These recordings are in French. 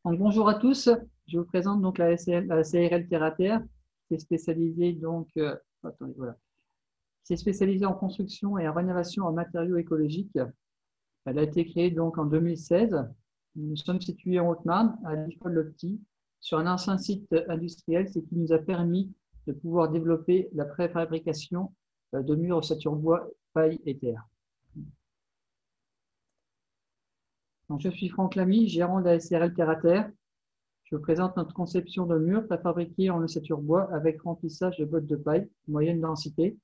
Donc, bonjour à tous, je vous présente donc la CRL Terre-à-Terre, qui est spécialisée attendez, voilà, qui est spécialisée en construction et en rénovation en matériaux écologiques. Elle a été créée donc en 2016. Nous sommes situés en Haute-Marne, à Diffol-le-Petit, sur un ancien site industriel, ce qui nous a permis de pouvoir développer la préfabrication de murs ossature bois, paille et terre. Donc, je suis Franck Lamy, gérant de la SRL Terre-à-Terre. Je vous présente notre conception de mur préfabriqué en ossature bois avec remplissage de bottes de paille, moyenne densité.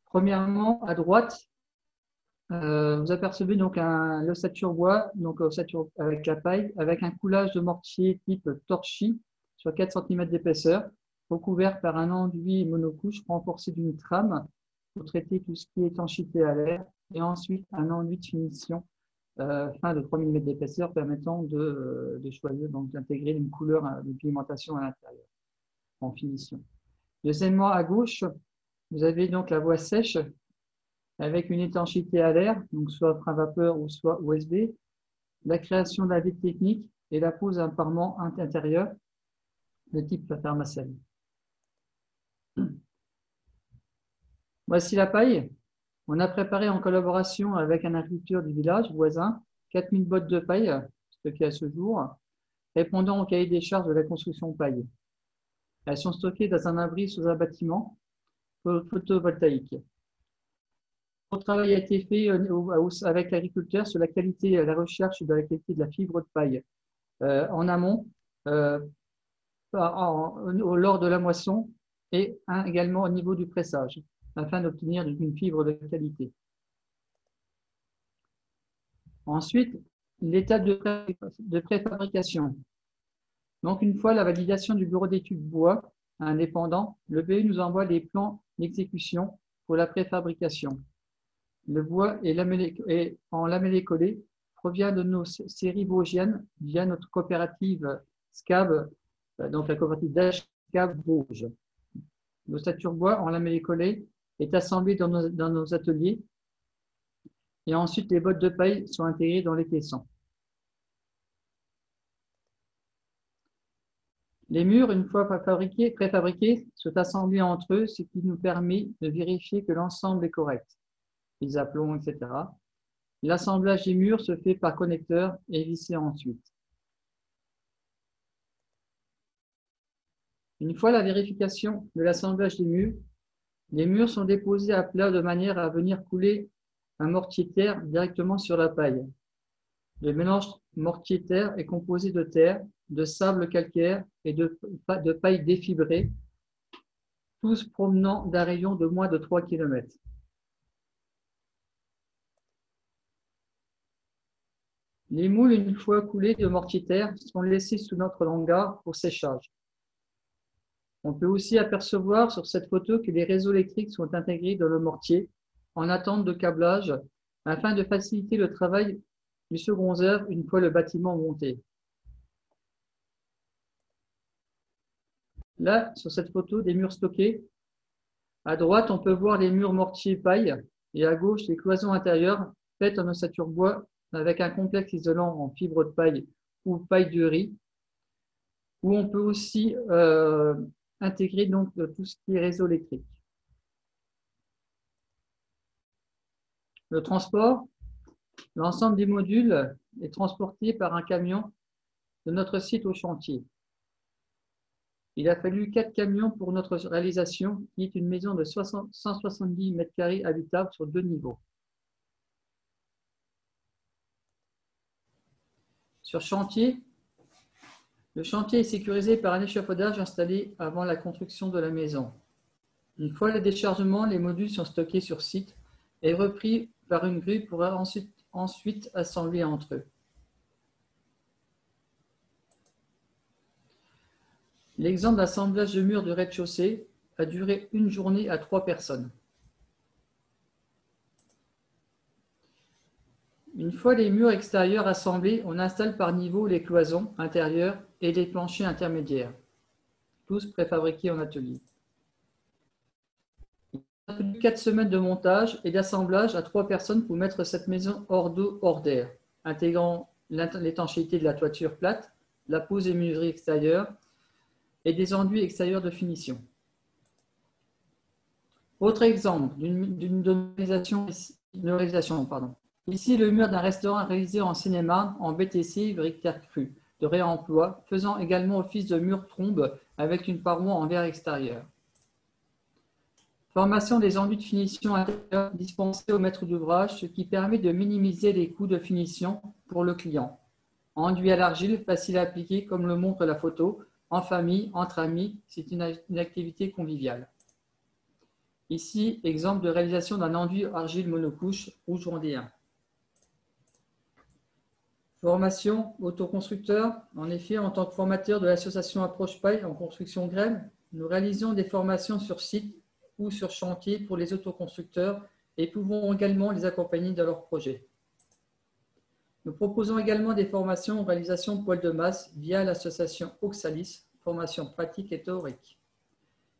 Premièrement, à droite, vous apercevez donc l'ossature bois, donc ossature avec la paille, avec un coulage de mortier type torchis sur 4 cm d'épaisseur, recouvert par un enduit monocouche renforcé d'une trame pour traiter tout ce qui est étanchéité à l'air, et ensuite un enduit de finition fin de 3 mm d'épaisseur permettant de choisir, donc d'intégrer une couleur de pigmentation à l'intérieur en finition. Deuxièmement, à gauche, vous avez donc la voie sèche avec une étanchéité à l'air, donc soit frein vapeur ou soit OSB, la création d'un vide technique et la pose d'un parement intérieur de type Fermacell. Voici la paille. On a préparé en collaboration avec un agriculteur du village voisin 4000 bottes de paille stockées à ce jour, répondant au cahier des charges de la construction paille. Elles sont stockées dans un abri sous un bâtiment photovoltaïque. Le travail a été fait avec l'agriculteur sur la qualité, la recherche de la qualité de la fibre de paille en amont, lors de la moisson et également au niveau du pressage, afin d'obtenir une fibre de qualité. Ensuite, l'étape de préfabrication. Donc, une fois la validation du bureau d'études bois indépendant, le BE nous envoie les plans d'exécution pour la préfabrication. Le bois en lamellé collé provient de nos séries vosgiennes via notre coopérative SCAB, donc la coopérative d'SCAB Vosges. L'ossature bois en lamellé collé est assemblée dans nos ateliers et ensuite les bottes de paille sont intégrées dans les caissons. Les murs, une fois préfabriqués, sont assemblés entre eux, ce qui nous permet de vérifier que l'ensemble est correct. Les aplombs, etc. L'assemblage des murs se fait par connecteur et vissé ensuite. Une fois la vérification de l'assemblage des murs, les murs sont déposés à plat de manière à venir couler un mortier-terre directement sur la paille. Le mélange mortier-terre est composé de terre, de sable calcaire et de paille défibrée, tous provenant d'un rayon de moins de 3 km. Les moules, une fois coulés de mortier-terre, sont laissés sous notre hangar pour séchage. On peut aussi apercevoir sur cette photo que les réseaux électriques sont intégrés dans le mortier en attente de câblage afin de faciliter le travail du second œuvre une fois le bâtiment monté. Là, sur cette photo des murs stockés, à droite, on peut voir les murs mortier paille et à gauche, les cloisons intérieures faites en ossature bois avec un complexe isolant en fibre de paille ou paille de riz, où on peut aussi intégrer donc tout ce qui est réseau électrique. Le transport, l'ensemble des modules est transporté par un camion de notre site au chantier. Il a fallu 4 camions pour notre réalisation, qui est une maison de 170 m² habitable sur 2 niveaux. Sur chantier, le chantier est sécurisé par un échafaudage installé avant la construction de la maison. Une fois le déchargement, les modules sont stockés sur site et repris par une grue pour ensuite assembler entre eux. L'exemple d'assemblage de murs de rez-de-chaussée a duré une journée à 3 personnes. Une fois les murs extérieurs assemblés, on installe par niveau les cloisons intérieures et les planchers intermédiaires, tous préfabriqués en atelier. Il a fallu 4 semaines de montage et d'assemblage à 3 personnes pour mettre cette maison hors d'eau, hors d'air, intégrant l'étanchéité de la toiture plate, la pose des menuiseries extérieures et des enduits extérieurs de finition. Autre exemple d'une réalisation. Ici, le mur d'un restaurant réalisé en Seine-et-Marne en BTC, brique-terre crue, de réemploi, faisant également office de mur trombe avec une paroi en verre extérieur. Formation des enduits de finition intérieure dispensés au maître d'ouvrage, ce qui permet de minimiser les coûts de finition pour le client. Enduit à l'argile, facile à appliquer comme le montre la photo, en famille, entre amis, c'est une activité conviviale. Ici, exemple de réalisation d'un enduit argile monocouche rouge vendéen. Formation autoconstructeur. En effet, en tant que formateur de l'association Approche Paille en construction grêle, nous réalisons des formations sur site ou sur chantier pour les autoconstructeurs et pouvons également les accompagner dans leurs projets. Nous proposons également des formations en réalisation poêle de masse via l'association Oxalis, formation pratique et théorique.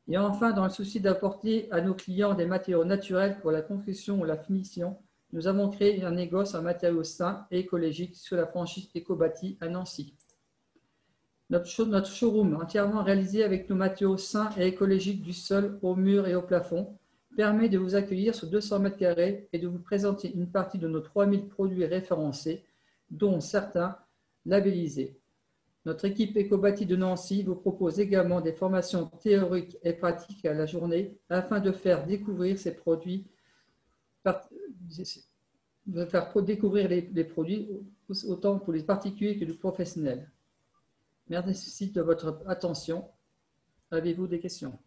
Et enfin, dans le souci d'apporter à nos clients des matériaux naturels pour la construction ou la finition, nous avons créé un négoce en matériaux sains et écologiques sous la franchise Ecobati à Nancy. Notre showroom, entièrement réalisé avec nos matériaux sains et écologiques du sol au mur et au plafond, permet de vous accueillir sur 200 m² et de vous présenter une partie de nos 3000 produits référencés, dont certains labellisés. Notre équipe Ecobati de Nancy vous propose également des formations théoriques et pratiques à la journée afin de faire découvrir ces produits, les produits autant pour les particuliers que les professionnels. Merci de votre attention. Avez-vous des questions?